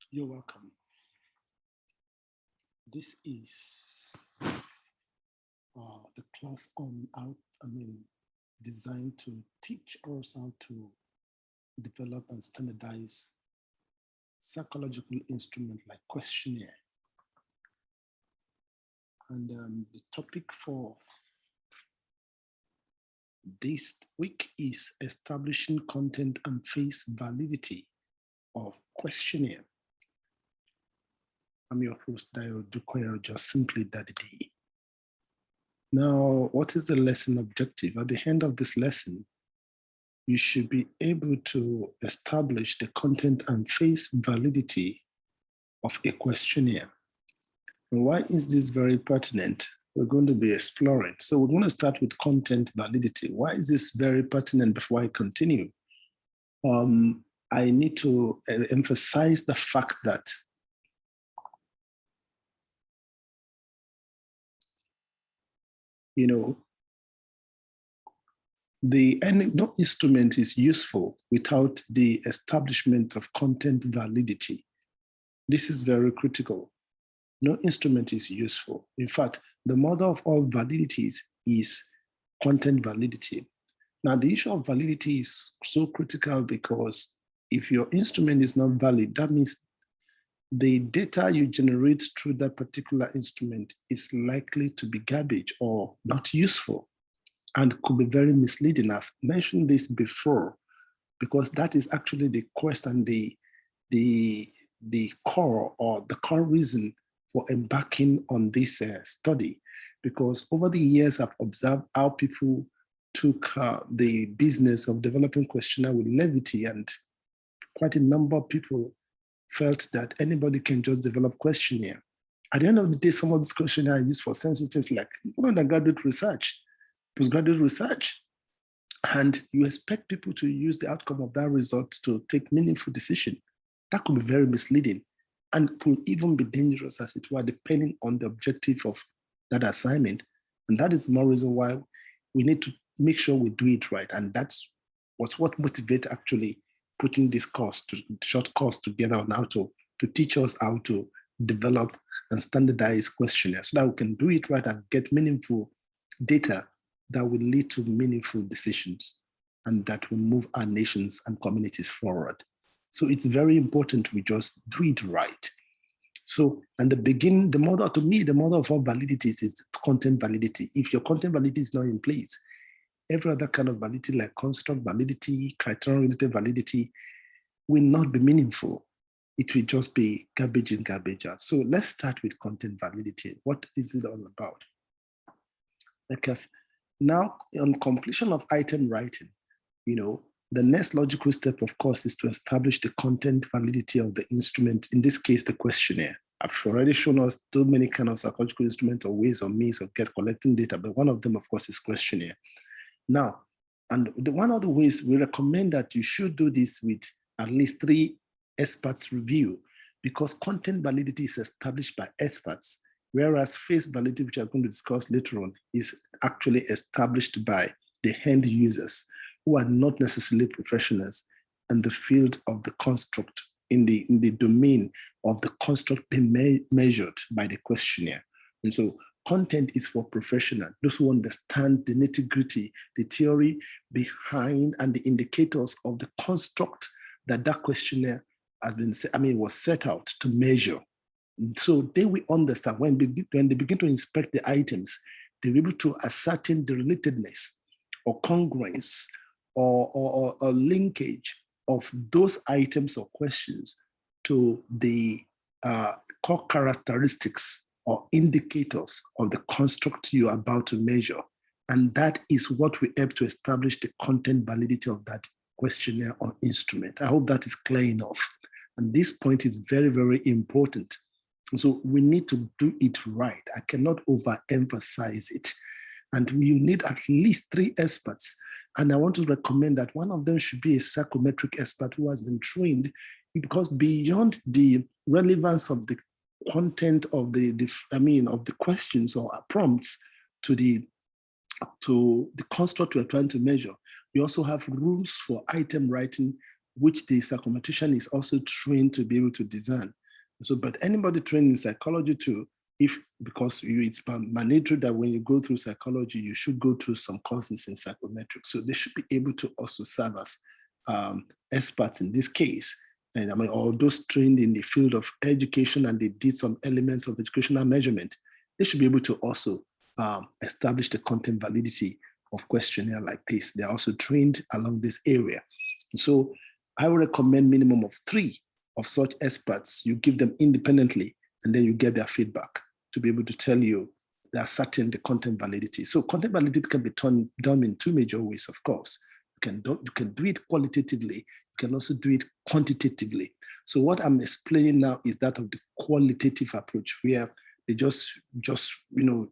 You're welcome. This is the class on designed to teach us how to develop and standardize psychological instrument like questionnaire. And the topic for this week is establishing content and face validity of questionnaire. I'm your host, Dio Dukoya, just simply Daddy D. Now, what is the lesson objective? At the end of this lesson, you should be able to establish the content and face validity of a questionnaire. And why is this very pertinent? We're going to be exploring. So we're going to start with content validity. Why is this very pertinent before I continue? I need to emphasize the fact that no instrument is useful without the establishment of content validity. This is very critical. No instrument is useful. In fact, the mother of all validities is content validity. Now, the issue of validity is so critical because if your instrument is not valid, that means the data you generate through that particular instrument is likely to be garbage or not useful and could be very misleading. I've mentioned this before because that is actually the quest and the core or the core reason for embarking on this study. Because over the years, I've observed how people took the business of developing questionnaire with levity, and quite a number of people felt that anybody can just develop questionnaire. At the end of the day, some of these questionnaire are used for sensitive, like undergraduate research, postgraduate research, and you expect people to use the outcome of that result to take meaningful decision. That could be very misleading and could even be dangerous, as it were, depending on the objective of that assignment. And that is more reason why we need to make sure we do it right. And that's what motivates actually putting this short course together on how to teach us how to develop and standardize questionnaires so that we can do it right and get meaningful data that will lead to meaningful decisions and that will move our nations and communities forward. So it's very important we just do it right. So, and the model of all validities is content validity. If your content validity is not in place, every other kind of validity like construct validity, criterion-related validity will not be meaningful. It will just be garbage in, garbage out. So let's start with content validity. What is it all about? Because now on completion of item writing, the next logical step, of course, is to establish the content validity of the instrument, in this case, the questionnaire. I've already shown us too many kind of psychological instruments or ways or means of collecting data, but one of them, of course, is questionnaire. Now, and one of the ways we recommend that you should do this with at least 3 experts review, because content validity is established by experts, whereas face validity, which I'm going to discuss later on, is actually established by the end users who are not necessarily professionals in the field of the construct, in the domain of the construct being measured by the questionnaire. And so content is for professionals, those who understand the nitty-gritty, the theory behind and the indicators of the construct that questionnaire has been, was set out to measure. And so they will understand when they begin to inspect the items, they'll be able to ascertain the relatedness or congruence or linkage of those items or questions to the core characteristics or indicators of the construct you are about to measure. And that is what we help to establish the content validity of that questionnaire or instrument. I hope that is clear enough. And this point is very, very important. So we need to do it right. I cannot overemphasize it. And you need at least 3 experts. And I want to recommend that one of them should be a psychometric expert who has been trained, because beyond the relevance of the content of the questions or prompts to the construct we're trying to measure, we also have rules for item writing which the psychometrician is also trained to be able to design. So, but anybody trained in psychology too, because it's mandatory that when you go through psychology, you should go through some courses in psychometrics. So they should be able to also serve as experts in this case. And I mean, all those trained in the field of education and they did some elements of educational measurement, they should be able to also establish the content validity of questionnaire like this. They're also trained along this area. So I would recommend minimum of 3 of such experts. You give them independently, and then you get their feedback to be able to tell you they are certain the content validity. So content validity can be done in 2 major ways, of course. You can do it qualitatively. You can also do it quantitatively. So what I'm explaining now is that of the qualitative approach, where they just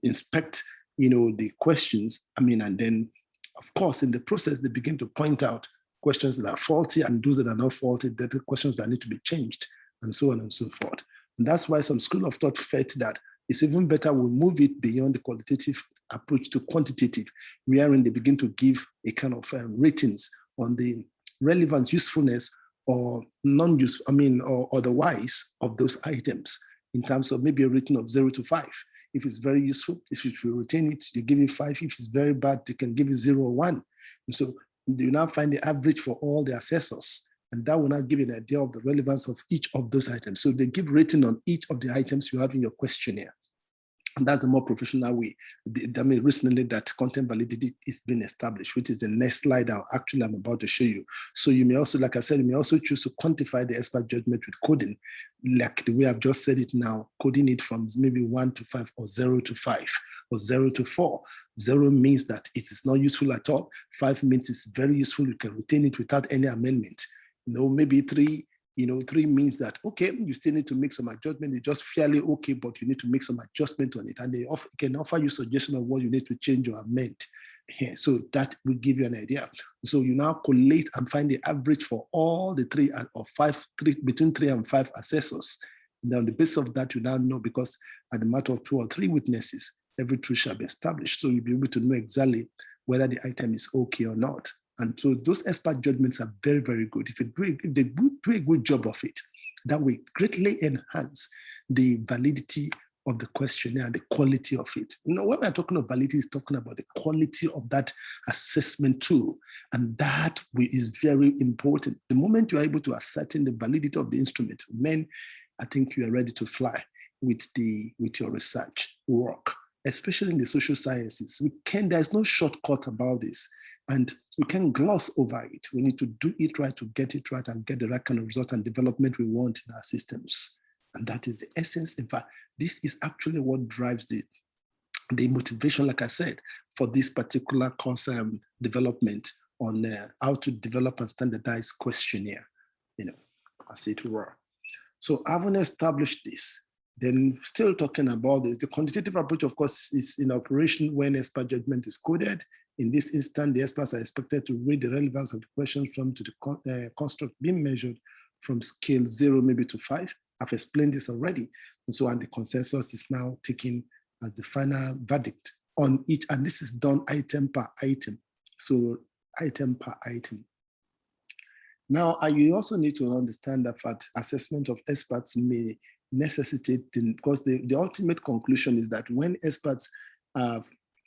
inspect the questions. I mean, and then of course in the process they begin to point out questions that are faulty and those that are not faulty, that the questions that need to be changed, and so on and so forth. And that's why some school of thought felt that it's even better we move it beyond the qualitative approach to quantitative, wherein they begin to give a kind of ratings on the relevance, usefulness, or non-use, or otherwise of those items in terms of maybe a rating of 0 to 5. If it's very useful, if you should retain it, you give it 5. If it's very bad, you can give it 0 or 1. And so you now find the average for all the assessors, and that will now give you an idea of the relevance of each of those items. So they give rating on each of the items you have in your questionnaire. And that's a more professional way. Recently that content validity is being established, which is the next slide I'm about to show you. So you may also, like I said, you may also choose to quantify the expert judgment with coding, like the way I've just said it now, coding it from maybe 1 to 5 or 0 to 5 or 0 to 4. 0 means that it is not useful at all. 5 means it's very useful. You can retain it without any amendment. Maybe 3, 3 means that, okay, you still need to make some adjustment. It's just fairly okay, but you need to make some adjustment on it. And they can offer you suggestion of what you need to change or amend. So that will give you an idea. So you now collate and find the average for all the 3 or 5, between 3 and 5 assessors. And on the basis of that, you now know, because at the matter of 2 or 3 witnesses, every truth shall be established. So you'll be able to know exactly whether the item is okay or not. And so those expert judgments are very, very good. If they do a good job of it, that will greatly enhance the validity of the questionnaire and the quality of it. When we're talking about validity, it's talking about the quality of that assessment tool. And that is very important. The moment you're able to ascertain the validity of the instrument, then I think you are ready to fly with your research work, especially in the social sciences. There's no shortcut about this. And we can't gloss over it. We need to do it right to get it right and get the right kind of result and development we want in our systems. And that is the essence. In fact, this is actually what drives the motivation, like I said, for this particular course development on how to develop and standardize questionnaire, as it were. So having established this, then still talking about this, the quantitative approach, of course, is in operation when expert judgment is coded. In this instance, the experts are expected to read the relevance of the questions from to the construct being measured from scale 0 maybe to 5. I've explained this already. And so, and the consensus is now taken as the final verdict on each, and this is done item per item. So item per item. Now, you also need to understand that assessment of experts may necessitate, because the ultimate conclusion is that when experts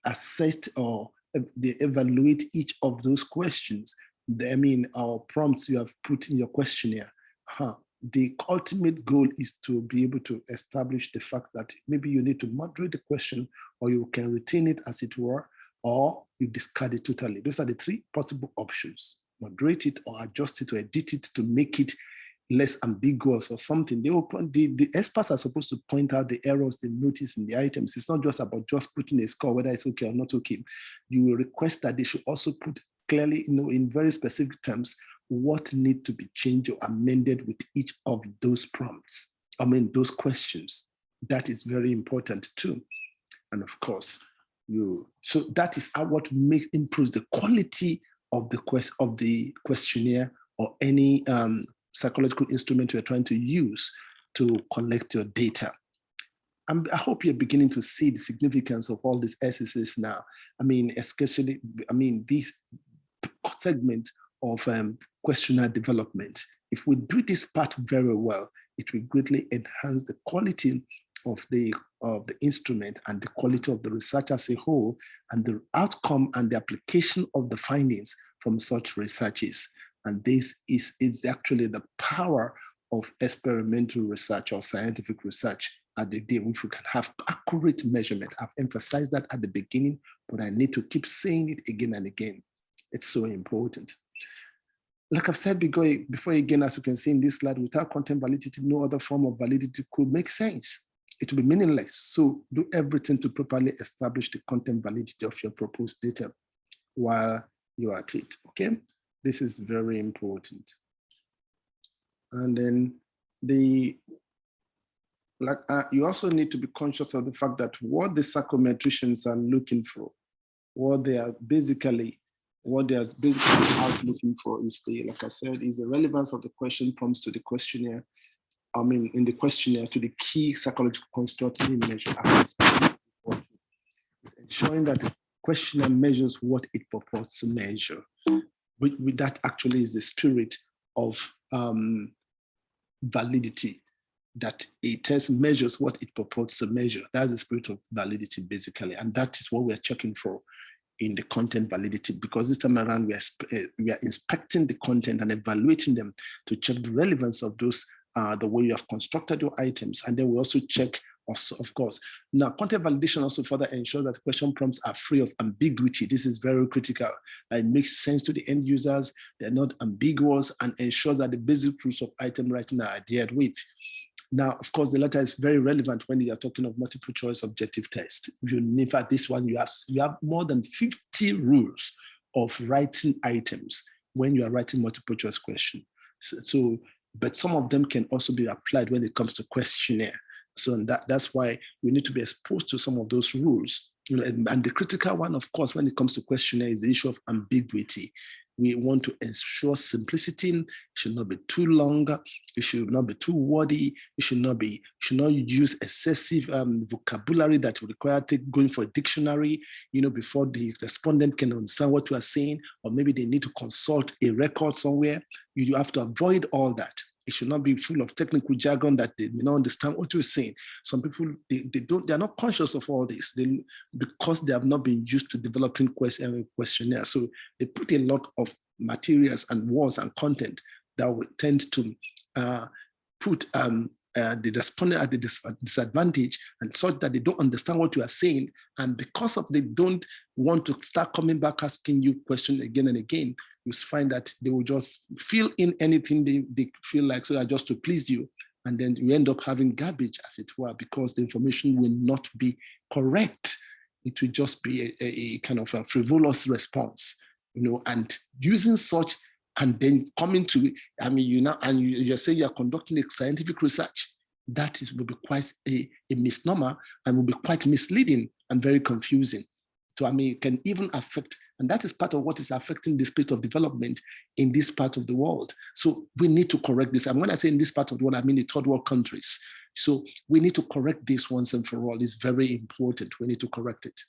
assess or they evaluate each of those questions, our prompts you have put in your questionnaire, the ultimate goal is to be able to establish the fact that maybe you need to moderate the question, or you can retain it as it were, or you discard it totally. Those are the 3 possible options: moderate it, or adjust it, or edit it to make it less ambiguous or something. The experts are supposed to point out the errors they notice in the items. It's not just about just putting a score, whether it's okay or not okay. You will request that they should also put clearly, in very specific terms, what need to be changed or amended with each of those prompts. Those questions. That is very important too. And of course, so that is what improves the quality of the questionnaire or any psychological instrument you're trying to use to collect your data. I hope you're beginning to see the significance of all these SSS now. Especially, this segment of questionnaire development. If we do this part very well, it will greatly enhance the quality of the instrument and the quality of the research as a whole, and the outcome and the application of the findings from such researches. And this is actually the power of experimental research or scientific research at the day, which we can have accurate measurement. I've emphasized that at the beginning, but I need to keep saying it again and again. It's so important. Like I've said before again, as you can see in this slide, without content validity, no other form of validity could make sense. It will be meaningless. So do everything to properly establish the content validity of your proposed data while you are at it, okay? This is very important. And then you also need to be conscious of the fact that what the psychometricians are looking for, what they are basically out looking for is like I said, is the relevance of the question prompts to the questionnaire. In the questionnaire to the key psychological construct we measure. Ensuring that the questionnaire measures what it purports to measure. With that actually is the spirit of validity, that a test measures what it purports to measure. That's the spirit of validity, basically. And that is what we're checking for in the content validity, because this time around we are inspecting the content and evaluating them to check the relevance of those, the way you have constructed your items. And then we also check, also, of course. Now, content validation also further ensures that question prompts are free of ambiguity. This is very critical. It makes sense to the end users. They're not ambiguous, and ensures that the basic rules of item writing are adhered with. Now, of course, the latter is very relevant when you are talking of multiple choice objective test. In fact, this one, you have more than 50 rules of writing items when you are writing multiple choice question. But some of them can also be applied when it comes to questionnaire. So that's why we need to be exposed to some of those rules. And the critical one, of course, when it comes to questionnaire is the issue of ambiguity. We want to ensure simplicity. It should not be too long. It should not be too wordy. It should not use excessive vocabulary that will require going for a dictionary, before the respondent can understand what you are saying, or maybe they need to consult a record somewhere. You have to avoid all that. It should not be full of technical jargon that they may not understand what you're saying. Some people, they are not conscious of all this because they have not been used to developing questionnaire. So they put a lot of materials and words and content that would tend to put the respondent at the disadvantage, and such that they don't understand what you are saying. And because of they don't want to start coming back asking you questions again and again, you find that they will just fill in anything they feel like, so that just to please you. And then you end up having garbage, as it were, because the information will not be correct. It will just be a kind of a frivolous response, and using such. And then coming to, you're saying you're conducting a scientific research, that will be quite a misnomer and will be quite misleading and very confusing. So, it can even affect, and that is part of what is affecting the spirit of development in this part of the world. So we need to correct this. And when I say in this part of the world, I mean the third world countries. So we need to correct this once and for all. It's very important. We need to correct it.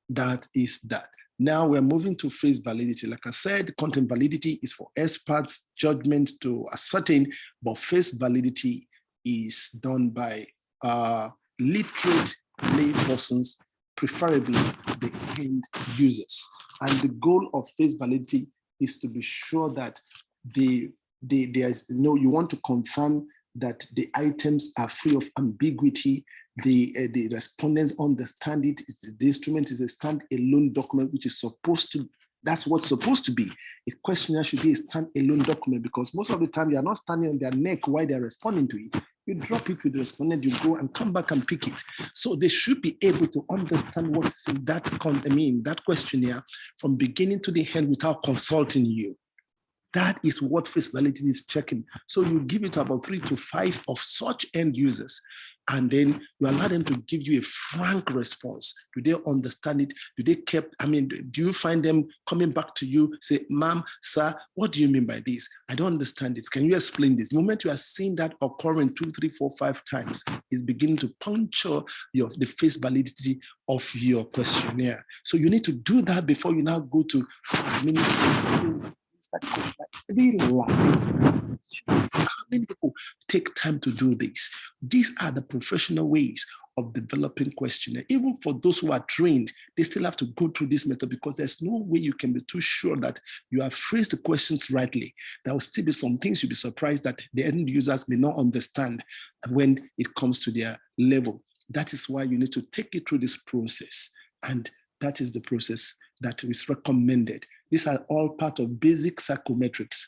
That is that. Now we're moving to face validity. Like I said, content validity is for experts' judgment to ascertain, but face validity is done by literate lay persons, preferably the end users. And the goal of face validity is to be sure that you want to confirm that the items are free of ambiguity. The respondents understand it. The instrument is a stand-alone document, which is that's what's supposed to be. A questionnaire should be a stand-alone document, because most of the time you are not standing on their neck while they're responding to it. You drop it with the respondent, you go and come back and pick it. So they should be able to understand what's in that questionnaire from beginning to the end without consulting you. That is what face validity is checking. So you give it about 3 to 5 of such end users. and then you allow them to give you a frank response. Do they understand it? Do they do you find them coming back to you, say, ma'am, sir, what do you mean by this? I don't understand this. Can you explain this? The moment you are seeing that occurring 2, 3, 4, 5 times, it's beginning to puncture the face validity of your questionnaire. So you need to do that before you now go to administration. How many people take time to do this? These are the professional ways of developing questionnaire. Even for those who are trained, they still have to go through this method because there's no way you can be too sure that you have phrased the questions rightly. There will still be some things you'll be surprised that the end users may not understand when it comes to their level. That is why you need to take it through this process. And that is the process that is recommended. These are all part of basic psychometrics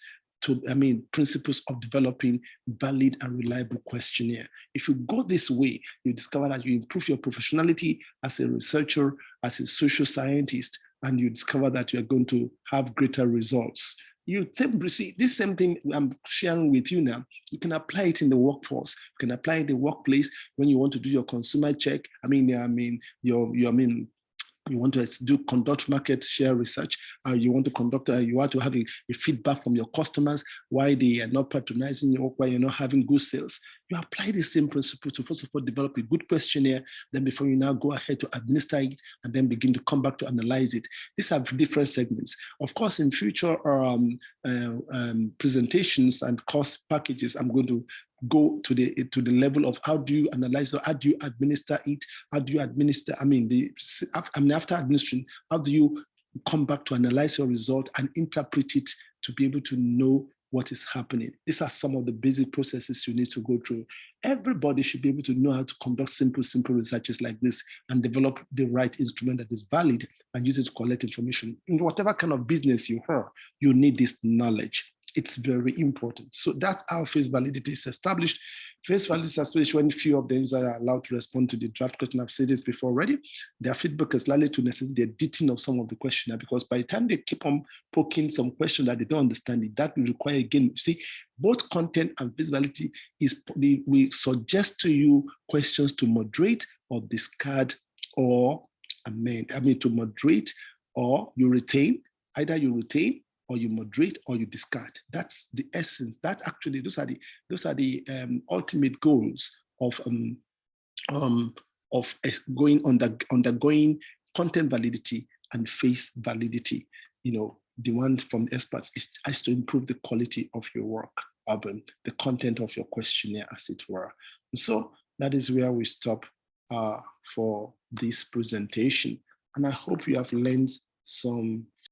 principles of developing valid and reliable questionnaire. If you go this way, you discover that you improve your professionality as a researcher, as a social scientist, and you discover that you're going to have greater results. You see, this same thing I'm sharing with you now, you can apply it in the workforce. You can apply it in the workplace when you want to do your consumer check. You want to conduct market share research. You want to have a feedback from your customers, why they are not patronizing you, why you're not having good sales. You apply the same principle to first of all develop a good questionnaire, then before you now go ahead to administer it, and then begin to come back to analyze it. These are different segments. Of course, in future presentations and course packages, I'm going to go to the level of how do you analyze or how do you administer it? How do you administer, after administration, how do you come back to analyze your result and interpret it to be able to know what is happening? These are some of the basic processes you need to go through. Everybody should be able to know how to conduct simple researches like this and develop the right instrument that is valid and use it to collect information. In whatever kind of business you have, you need this knowledge. It's very important. So that's how face validity is established. Face validity is established when few of the users are allowed to respond to the draft question. I've said this before already. Their feedback is likely to necessitate the editing of some of the questionnaire, because by the time they keep on poking some question that they don't understand it, that will require, again, you see, both content and face validity we suggest to you questions to moderate or discard or amend. To moderate or you retain, either you retain or you moderate or you discard. That's the essence. That actually, those are the ultimate goals of undergoing content validity and face validity. The one from experts is to improve the quality of your work, the content of your questionnaire, as it were. And so that is where we stop for this presentation. And I hope you have learned some